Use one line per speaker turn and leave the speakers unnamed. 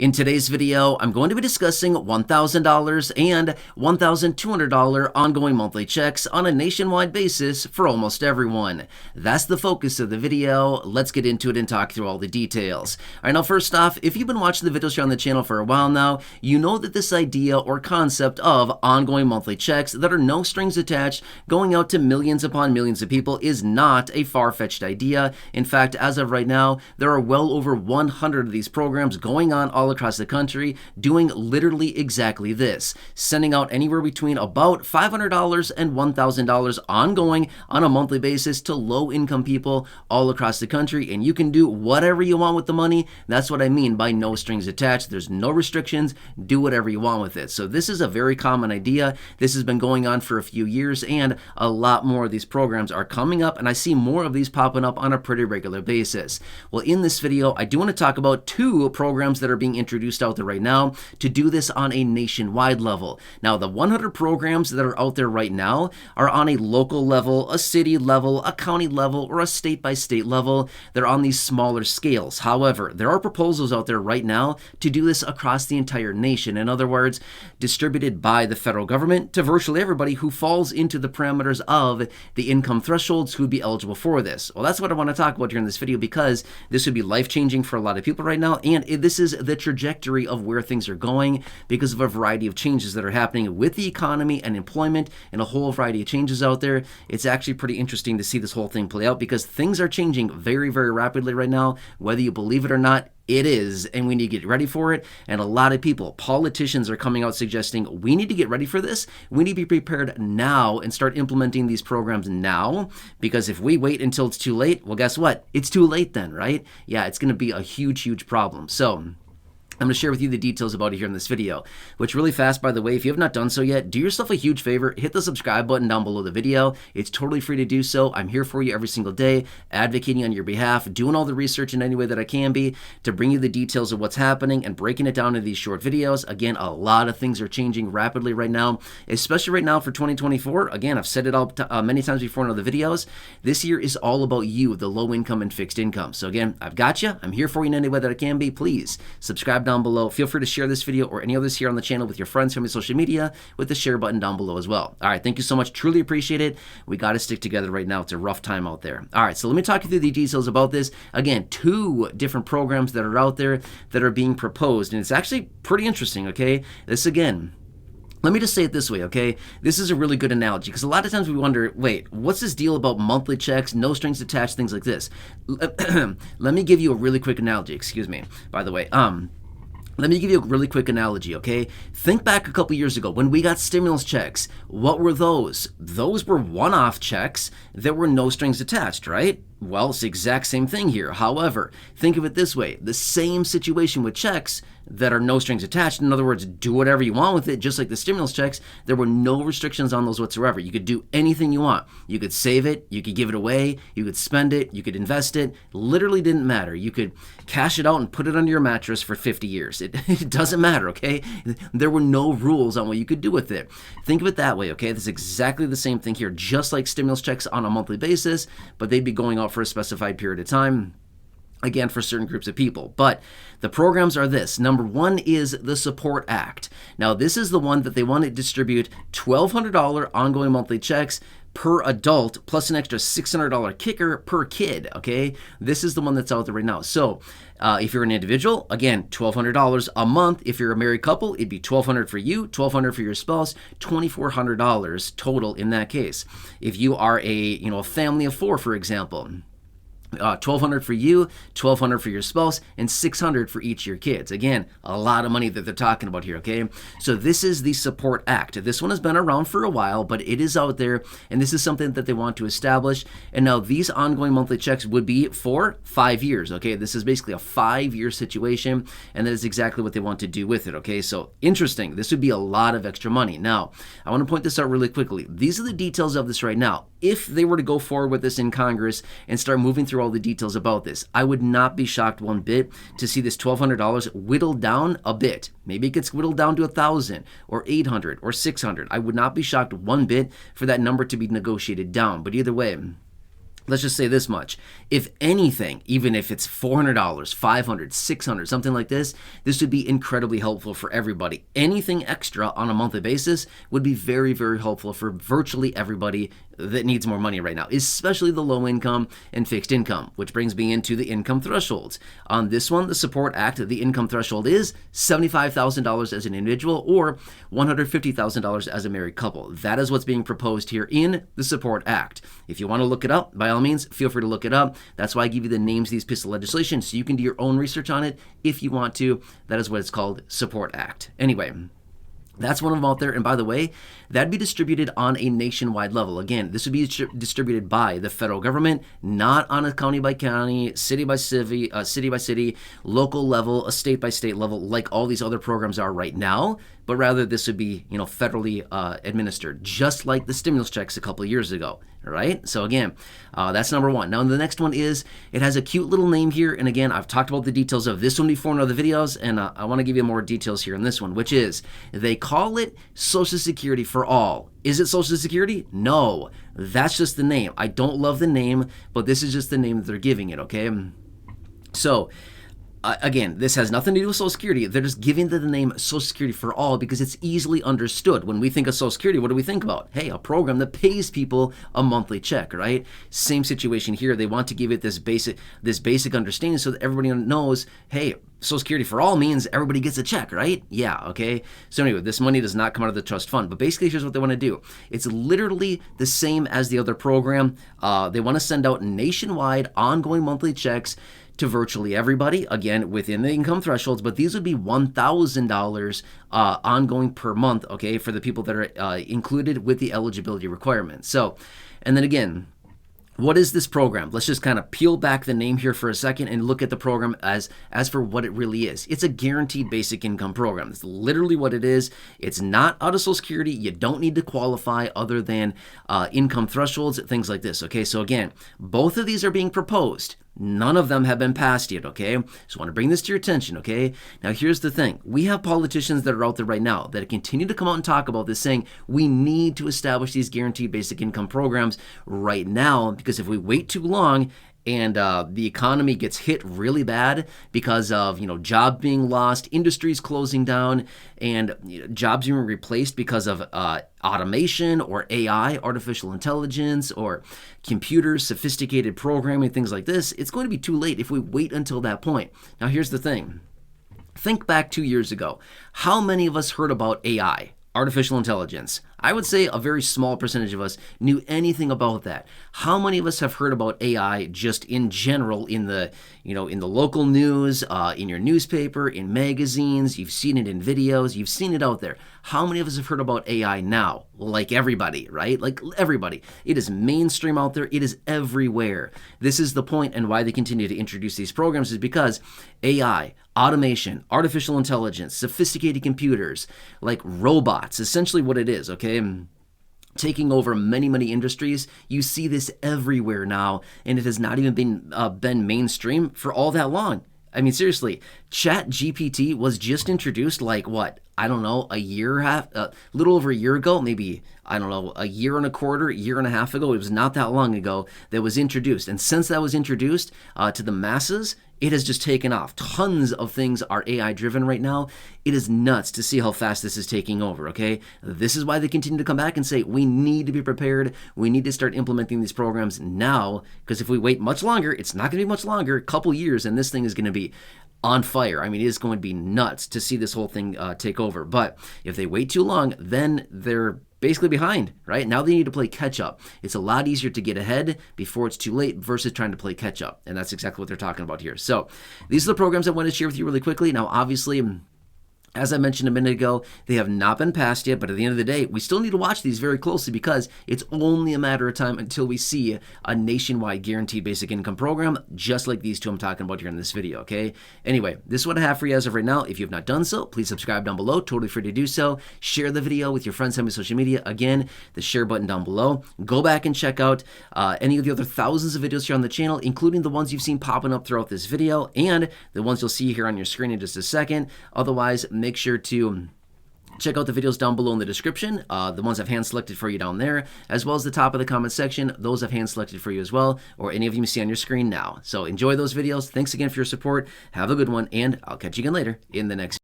In today's video, I'm going to be discussing $1,000 and $1,200 ongoing monthly checks on a nationwide basis for almost everyone. That's the focus of the video. Let's get into it and talk through all the details. All right, now first off, if you've been watching the videos here on the channel for a while now, you know that this idea or concept of ongoing monthly checks that are no strings attached going out to millions upon millions of people is not a far-fetched idea. In fact, as of right now, there are well over 100 of these programs going on all across the country doing literally exactly this, sending out anywhere between about $500 and $1,000 ongoing on a monthly basis to low-income people all across the country, and you can do whatever you want with the money. That's what I mean by no strings attached. There's no restrictions. Do whatever you want with it. So this is a very common idea. This has been going on for a few years, and a lot more of these programs are coming up, and I see more of these popping up on a pretty regular basis. Well, in this video, I do want to talk about two programs that are being introduced out there right now to do this on a nationwide level. Now, the 100 programs that are out there right now are on a local level, a city level, a county level, or a state-by-state level. They're on these smaller scales. However, there are proposals out there right now to do this across the entire nation. In other words, distributed by the federal government to virtually everybody who falls into the parameters of the income thresholds who would be eligible for this. Well, that's what I want to talk about here in this video, because this would be life-changing for a lot of people right now, and this is the trajectory of where things are going because of a variety of changes that are happening with the economy and employment and a whole variety of changes out there. It's actually pretty interesting to see this whole thing play out because things are changing very, very rapidly right now. Whether you believe it or not, it is, and we need to get ready for it. And a lot of people, politicians, are coming out suggesting we need to get ready for this. We need to be prepared now and start implementing these programs now, because if we wait until it's too late, well, guess what? It's too late then, right? Yeah, it's going to be a huge, huge problem. So I'm going to share with you the details about it here in this video, which really fast, by the way, if you have not done so yet, do yourself a huge favor, hit the subscribe button down below the video. It's totally free to do so. I'm here for you every single day, advocating on your behalf, doing all the research in any way that I can be to bring you the details of what's happening and breaking it down into these short videos. Again, a lot of things are changing rapidly right now, especially right now for 2024. Again, I've said it all many times before in other videos. This year is all about you, the low income and fixed income. So again, I've got you. I'm here for you in any way that I can be. Please subscribe down below. Feel free to share this video or any others here on the channel with your friends from your social media with the share button down below as well. All right, thank you so much. Truly appreciate it. We got to stick together right now. It's a rough time out there. All right, so let me talk you through the details about this. Again, two different programs that are out there that are being proposed, and it's actually pretty interesting, okay? This again, let me just say it this way, okay? This is a really good analogy because a lot of times we wonder, wait, what's this deal about monthly checks, no strings attached, things like this? Let me give you a really quick analogy, excuse me, by the way. Let me give you a really quick analogy, okay? Think back a couple years ago when we got stimulus checks. What were those? Those were one-off checks that were no strings attached, right? Well, it's the exact same thing here. However, think of it this way. The same situation with checks that are no strings attached. In other words, do whatever you want with it, just like the stimulus checks. There were no restrictions on those whatsoever. You could do anything you want. You could save it. You could give it away. You could spend it. You could invest it. Literally didn't matter. You could cash it out and put it under your mattress for 50 years. It doesn't matter, okay? There were no rules on what you could do with it. Think of it that way, okay? This is exactly the same thing here, just like stimulus checks on a monthly basis, but they'd be going out for a specified period of time, again, for certain groups of people. But the programs are this. Number one is the Support Act. Now, this is the one that they want to distribute $1,200 ongoing monthly checks per adult, plus an extra $600 kicker per kid, okay? This is the one that's out there right now. So if you're an individual, again, $1,200 a month. If you're a married couple, it'd be $1,200 for you, $1,200 for your spouse, $2,400 total in that case. If you are a family of four, for example, $1,200 for you, $1,200 for your spouse, and $600 for each of your kids. Again, a lot of money that they're talking about here, okay? So this is the Support Act. This one has been around for a while, but it is out there, and this is something that they want to establish. And now these ongoing monthly checks would be for 5 years, okay? This is basically a 5-year situation, and that is exactly what they want to do with it, okay? So interesting. This would be a lot of extra money. Now, I want to point this out really quickly. These are the details of this right now. If they were to go forward with this in Congress and start moving through all the details about this, I would not be shocked one bit to see this $1,200 whittled down a bit. Maybe it gets whittled down to $1,000 or $800 or $600. I would not be shocked one bit for that number to be negotiated down. But either way, let's just say this much. If anything, even if it's $400, $500, $600, something like this would be incredibly helpful for everybody. Anything extra on a monthly basis would be very, very helpful for virtually everybody that needs more money right now, especially the low income and fixed income, which brings me into the income thresholds. On this one, the Support Act, the income threshold is $75,000 as an individual or $150,000 as a married couple. That is what's being proposed here in the Support Act. If you want to look it up, by all means, feel free to look it up. That's why I give you the names of these pieces of legislation so you can do your own research on it if you want to. That is what it's called, Support Act. Anyway, that's one of them out there. And by the way, that'd be distributed on a nationwide level. Again, this would be distributed by the federal government, not on a county by county, city by city, local level, a state by state level, like all these other programs are right now. But rather, this would be, federally administered, just like the stimulus checks a couple of years ago. All right. So again, that's number one. Now the next one is, it has a cute little name here. And again, I've talked about the details of this one before in other videos, and I want to give you more details here in this one, which is they call it Social Security for All. Is it Social Security? No, that's just the name. I don't love the name, but this is just the name that they're giving it. Okay. So again, this has nothing to do with Social Security. They're just giving the name Social Security for All because it's easily understood. When we think of Social Security, what do we think about? Hey, a program that pays people a monthly check, right? Same situation here. They want to give it this basic understanding so that everybody knows, hey, Social Security for All means everybody gets a check, right? Yeah, okay. So anyway, this money does not come out of the trust fund. But basically, here's what they want to do. It's literally the same as the other program. They want to send out nationwide ongoing monthly checks to virtually everybody, again, within the income thresholds, but these would be $1,000 ongoing per month, okay, for the people that are included with the eligibility requirements. So, and then again, what is this program? Let's just kind of peel back the name here for a second and look at the program as for what it really is. It's a guaranteed basic income program. That's literally what it is. It's not out of Social Security. You don't need to qualify other than income thresholds, things like this. Okay, so again, both of these are being proposed. None of them have been passed yet, okay? So I want to bring this to your attention, okay? Now, here's the thing. We have politicians that are out there right now that continue to come out and talk about this, saying we need to establish these guaranteed basic income programs right now, because if we wait too long and the economy gets hit really bad because of, jobs being lost, industries closing down, and jobs being replaced because of automation or AI, artificial intelligence, or computers, sophisticated programming, things like this, it's going to be too late if we wait until that point. Now, here's the thing. Think back 2 years ago. How many of us heard about AI? Artificial intelligence. I would say a very small percentage of us knew anything about that. How many of us have heard about AI just in general in the, in the local news, in your newspaper, in magazines? You've seen it in videos. You've seen it out there. How many of us have heard about AI now? Like everybody, right? Like everybody. It is mainstream out there. It is everywhere. This is the point, and why they continue to introduce these programs is because AI, automation, artificial intelligence, sophisticated computers, like robots, essentially what it is, okay? Taking over many, many industries. You see this everywhere now, and it has not even been mainstream for all that long. I mean, seriously, ChatGPT was just introduced like what? I don't know, a little over a year ago, maybe, I don't know, a year and a quarter, year and a half ago. It was not that long ago that was introduced. And since that was introduced to the masses, it has just taken off. Tons of things are AI driven right now. It is nuts to see how fast this is taking over, okay? This is why they continue to come back and say, we need to be prepared. We need to start implementing these programs now, because if we wait much longer, it's not going to be much longer, a couple years, and this thing is going to be on fire. I mean, it is going to be nuts to see this whole thing take over. But if they wait too long, then they're basically behind, right? Now they need to play catch up. It's a lot easier to get ahead before it's too late versus trying to play catch up. And that's exactly what they're talking about here. So these are the programs I want to share with you really quickly. Now, obviously, as I mentioned a minute ago, they have not been passed yet, but at the end of the day, we still need to watch these very closely because it's only a matter of time until we see a nationwide guaranteed basic income program, just like these two I'm talking about here in this video, okay? Anyway, this is what I have for you as of right now. If you have not done so, please subscribe down below. Totally free to do so. Share the video with your friends on social media. Again, the share button down below. Go back and check out any of the other thousands of videos here on the channel, including the ones you've seen popping up throughout this video and the ones you'll see here on your screen in just a second. Otherwise, make sure to Check out the videos down below in the description, the ones I've hand-selected for you down there, as well as the top of the comment section. Those I've hand-selected for you as well, or any of you see on your screen now. So enjoy those videos. Thanks again for your support. Have a good one, and I'll catch you again later in the next